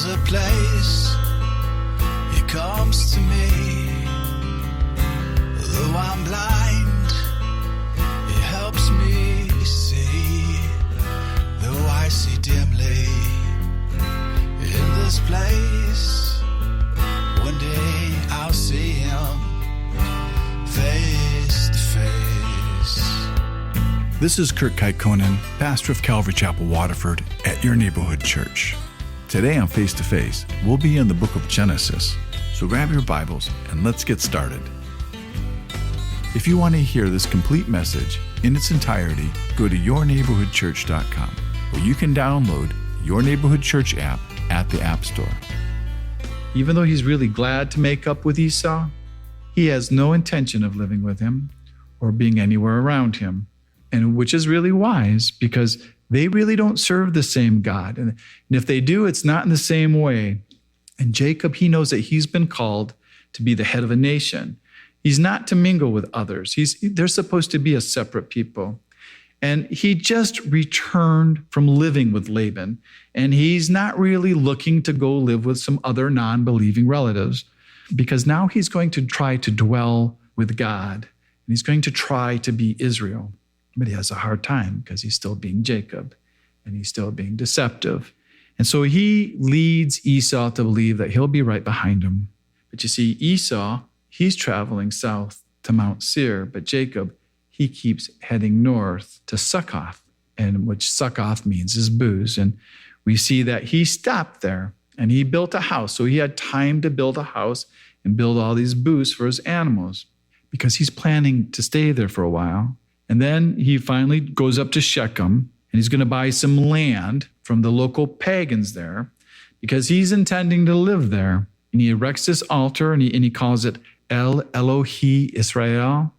There's a place He comes to me. Though I'm blind, He helps me see. Though I see dimly in this place, one day I'll see Him face to face. This is Kurt Kaikkonen, pastor of Calvary Chapel, Waterford, at your neighborhood church. Today on Face to Face, we'll be in the book of Genesis. So grab your Bibles and let's get started. If you want to hear this complete message in its entirety, go to yourneighborhoodchurch.com, where you can download Your Neighborhood Church app at the App Store. Even though he's really glad to make up with Esau, he has no intention of living with him or being anywhere around him, and which is really wise because they really don't serve the same God. And if they do, it's not in the same way. And Jacob, he knows that he's been called to be the head of a nation. He's not to mingle with others. They're supposed to be a separate people. And he just returned from living with Laban, and he's not really looking to go live with some other non-believing relatives, because now he's going to try to dwell with God, and he's going to try to be Israel. But he has a hard time because he's still being Jacob, and he's still being deceptive. And so he leads Esau to believe that he'll be right behind him. But you see, Esau, he's traveling south to Mount Seir, but Jacob, he keeps heading north to Succoth, and which Succoth means is booze. And we see that he stopped there and he built a house. So he had time to build a house and build all these booths for his animals because he's planning to stay there for a while. And then he finally goes up to Shechem, and he's going to buy some land from the local pagans there because he's intending to live there. And he erects this altar, and he calls it El Elohi Israel,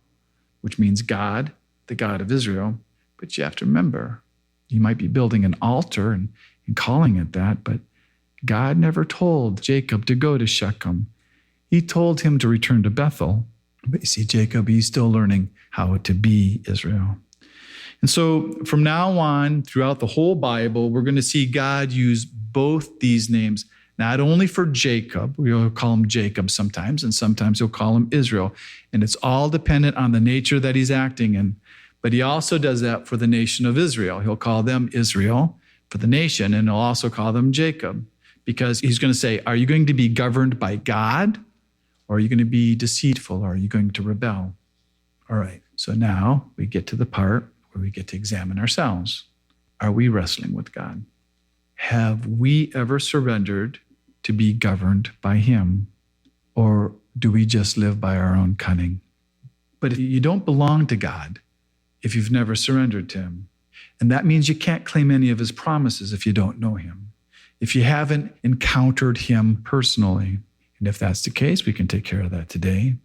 which means God, the God of Israel. But you have to remember, you might be building an altar and calling it that, but God never told Jacob to go to Shechem. He told him to return to Bethel. But you see, Jacob, he's still learning how to be Israel. And so from now on, throughout the whole Bible, we're going to see God use both these names, not only for Jacob, we'll call him Jacob sometimes, and sometimes he'll call him Israel. And it's all dependent on the nature that he's acting in. But he also does that for the nation of Israel. He'll call them Israel for the nation, and he'll also call them Jacob, because he's going to say, are you going to be governed by God? Or are you going to be deceitful? Or are you going to rebel? All right, so now we get to the part where we get to examine ourselves. Are we wrestling with God? Have we ever surrendered to be governed by Him? Or do we just live by our own cunning? But you don't belong to God if you've never surrendered to Him. And that means you can't claim any of His promises if you don't know Him, if you haven't encountered Him personally. And if that's the case, we can take care of that today,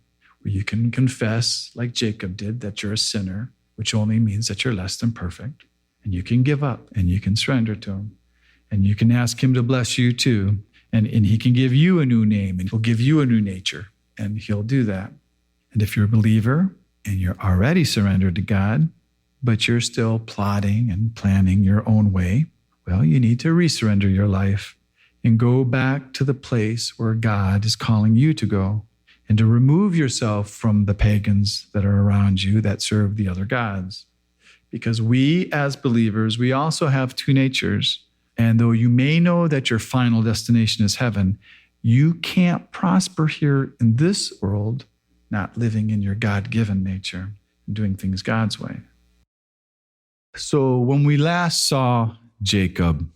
where you can confess, like Jacob did, that you're a sinner, which only means that you're less than perfect. And you can give up and you can surrender to Him. And you can ask Him to bless you too. And He can give you a new name, and He'll give you a new nature, and He'll do that. And if you're a believer and you're already surrendered to God, but you're still plotting and planning your own way, well, you need to resurrender your life and go back to the place where God is calling you to go, and to remove yourself from the pagans that are around you that serve the other gods. Because we as believers, we also have two natures. And though you may know that your final destination is heaven, you can't prosper here in this world not living in your God-given nature and doing things God's way. So when we last saw Jacob,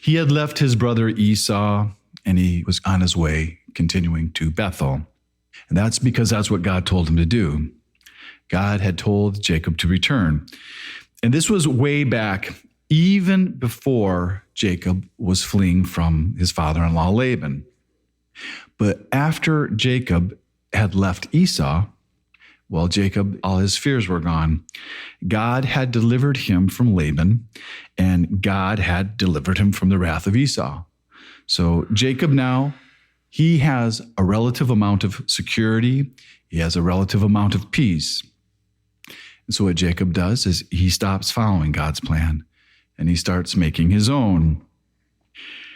he had left his brother Esau, and he was on his way continuing to Bethel. And that's because that's what God told him to do. God had told Jacob to return. And this was way back, even before Jacob was fleeing from his father-in-law Laban. But after Jacob had left Esau, well, Jacob, all his fears were gone. God had delivered him from Laban, and God had delivered him from the wrath of Esau. So Jacob now, he has a relative amount of security. He has a relative amount of peace. And so what Jacob does is he stops following God's plan, and he starts making his own.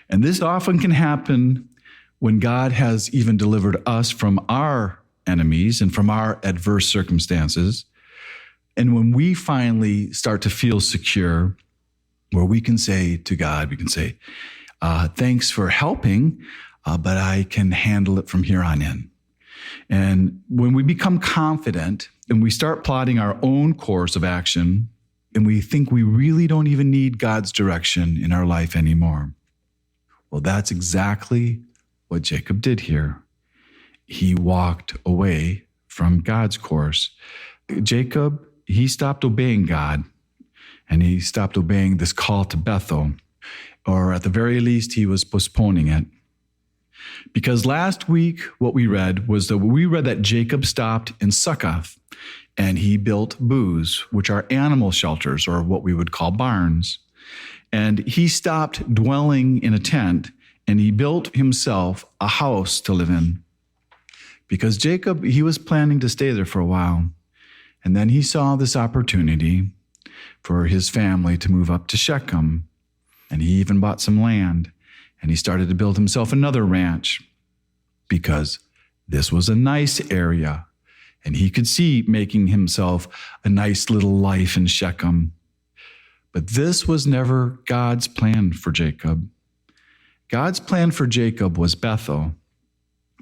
And this often can happen when God has even delivered us from our enemies and from our adverse circumstances. And when we finally start to feel secure, where we can say to God, we can say, thanks for helping, but I can handle it from here on in. And when we become confident and we start plotting our own course of action, and we think we really don't even need God's direction in our life anymore. Well, that's exactly what Jacob did here. He walked away from God's course. Jacob, he stopped obeying God, and he stopped obeying this call to Bethel, or at the very least, he was postponing it. Because last week, what we read was that Jacob stopped in Succoth, and he built booths, which are animal shelters, or what we would call barns. And he stopped dwelling in a tent, and he built himself a house to live in. Because Jacob, he was planning to stay there for a while. And then he saw this opportunity for his family to move up to Shechem. And he even bought some land, and he started to build himself another ranch, because this was a nice area. And he could see making himself a nice little life in Shechem. But this was never God's plan for Jacob. God's plan for Jacob was Bethel.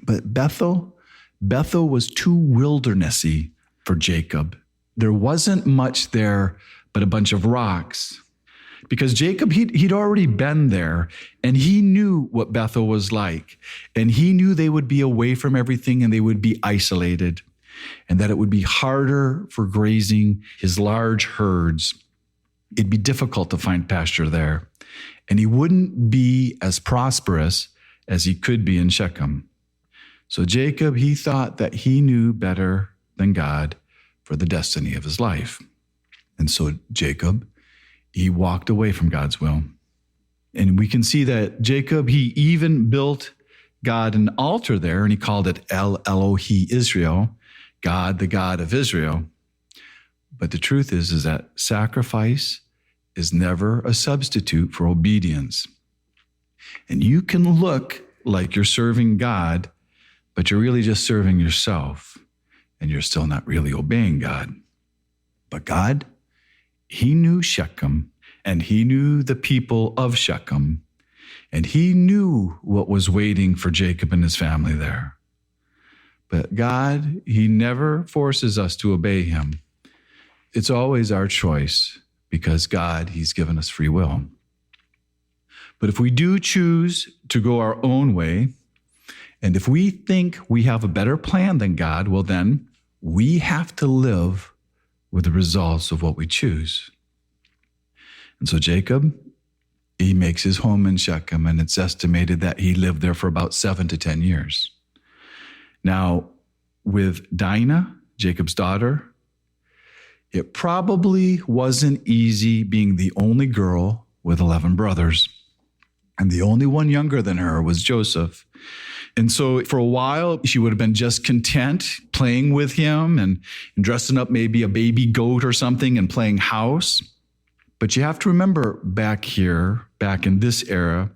But Bethel was too wildernessy for Jacob. There wasn't much there but a bunch of rocks. Because Jacob, he'd already been there, and he knew what Bethel was like. And he knew they would be away from everything, and they would be isolated, and that it would be harder for grazing his large herds. It'd be difficult to find pasture there, and he wouldn't be as prosperous as he could be in Shechem. So Jacob, he thought that he knew better than God for the destiny of his life. And so Jacob, he walked away from God's will. And we can see that Jacob, he even built God an altar there, and he called it El Elohi Israel, God, the God of Israel. But the truth is that sacrifice is never a substitute for obedience. And you can look like you're serving God, but you're really just serving yourself, and you're still not really obeying God. But God, he knew Shechem, and he knew the people of Shechem, and he knew what was waiting for Jacob and his family there. But God, he never forces us to obey him. It's always our choice, because God, he's given us free will. But if we do choose to go our own way, and if we think we have a better plan than God, well then, we have to live with the results of what we choose. And so Jacob, he makes his home in Shechem, and it's estimated that he lived there for about 7 to 10 years. Now, with Dinah, Jacob's daughter, it probably wasn't easy being the only girl with 11 brothers. And the only one younger than her was Joseph. And so for a while, she would have been just content playing with him and dressing up maybe a baby goat or something and playing house. But you have to remember back in this era,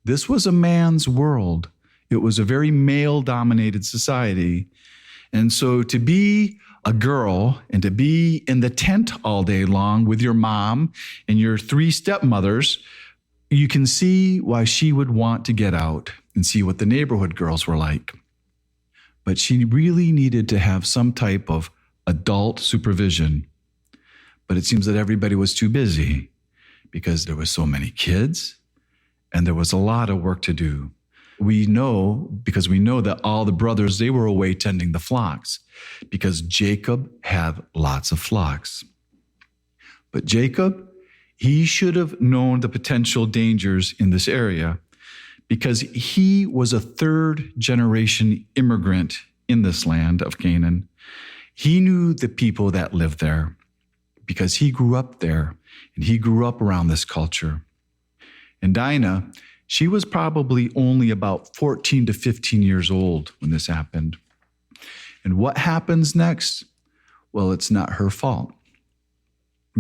this was a man's world. It was a very male-dominated society. And so to be a girl and to be in the tent all day long with your mom and your 3 stepmothers, you can see why she would want to get out and see what the neighborhood girls were like. But she really needed to have some type of adult supervision. But it seems that everybody was too busy because there were so many kids and there was a lot of work to do. We know that all the brothers, they were away tending the flocks because Jacob had lots of flocks. But Jacob, he should have known the potential dangers in this area because he was a 3rd-generation immigrant in this land of Canaan. He knew the people that lived there because he grew up there and he grew up around this culture. And Dinah, she was probably only about 14 to 15 years old when this happened. And what happens next? Well, it's not her fault.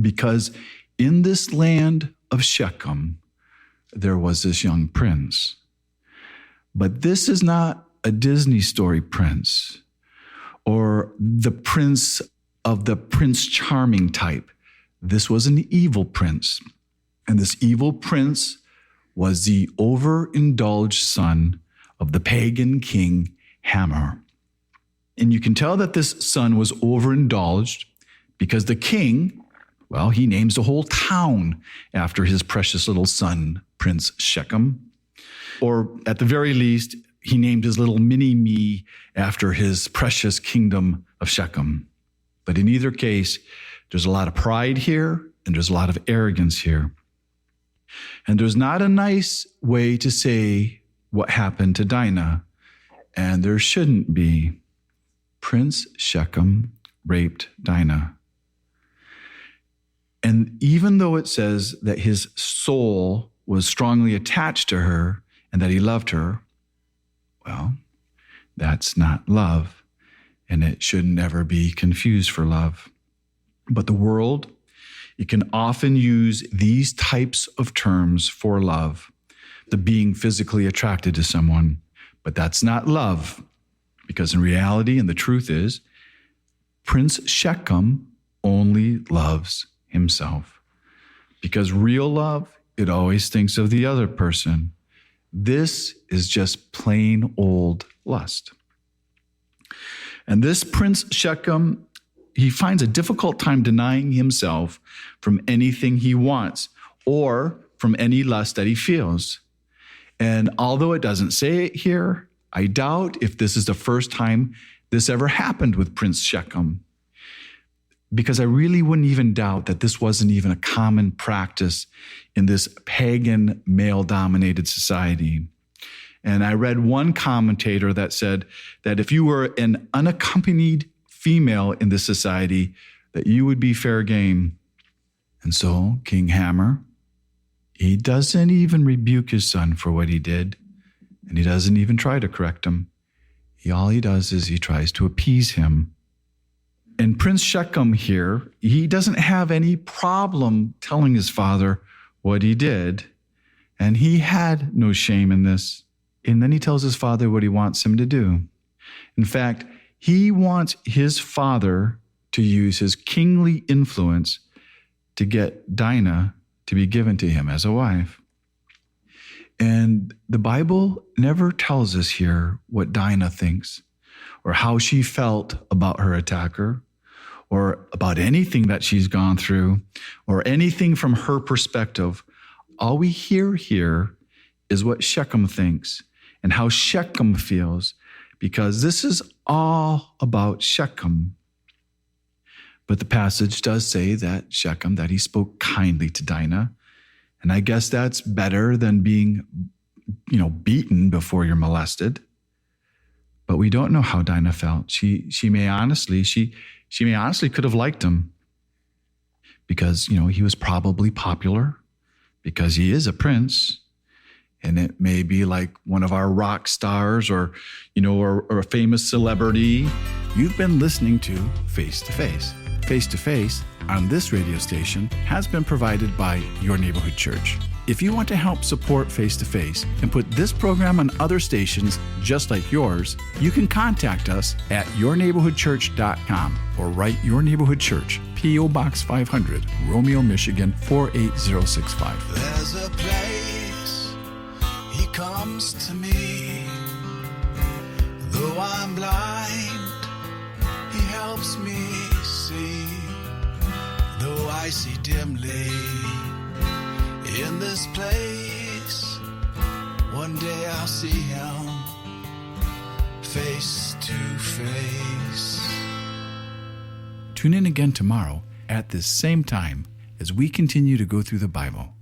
Because in this land of Shechem, there was this young prince. But this is not a Disney story prince or the prince of the Prince Charming type. This was an evil prince. And this evil prince was the overindulged son of the pagan king Hammer. And you can tell that this son was overindulged because the king, well, he names the whole town after his precious little son, Prince Shechem. Or at the very least, he named his little mini-me after his precious kingdom of Shechem. But in either case, there's a lot of pride here and there's a lot of arrogance here. And there's not a nice way to say what happened to Dinah, and there shouldn't be. Prince Shechem raped Dinah. And even though it says that his soul was strongly attached to her and that he loved her, well, that's not love, and it should never be confused for love. But the world, it can often use these types of terms for love, the being physically attracted to someone, but that's not love, because in reality, and the truth is, Prince Shechem only loves himself. Because real love, it always thinks of the other person. This is just plain old lust. And this Prince Shechem, he finds a difficult time denying himself from anything he wants or from any lust that he feels. And although it doesn't say it here, I doubt if this is the first time this ever happened with Prince Shechem, because I really wouldn't even doubt that this wasn't even a common practice in this pagan, male-dominated society. And I read one commentator that said that if you were an unaccompanied female in this society, that you would be fair game. And so King Hammer, he doesn't even rebuke his son for what he did, and he doesn't even try to correct him. All he does is he tries to appease him. And Prince Shechem here, he doesn't have any problem telling his father what he did, and he had no shame in this. And then he tells his father what he wants him to do. In fact, he wants his father to use his kingly influence to get Dinah to be given to him as a wife. And the Bible never tells us here what Dinah thinks or how she felt about her attacker or about anything that she's gone through or anything from her perspective. All we hear here is what Shechem thinks and how Shechem feels, because this is all about Shechem. But the passage does say that Shechem, that he spoke kindly to Dinah. And I guess that's better than being, beaten before you're molested. But we don't know how Dinah felt. She may honestly could have liked him because, he was probably popular because he is a prince. And it may be like one of our rock stars or a famous celebrity. You've been listening to Face to Face. Face to Face on this radio station has been provided by Your Neighborhood Church. If you want to help support Face to Face and put this program on other stations just like yours, you can contact us at yourneighborhoodchurch.com or write Your Neighborhood Church, P.O. Box 500, Romeo, Michigan 48065. There's a place he comes to me. Though I'm blind, he helps me see. Though I see dimly in this place, one day I'll see him face to face. Tune in again tomorrow at this same time as we continue to go through the Bible.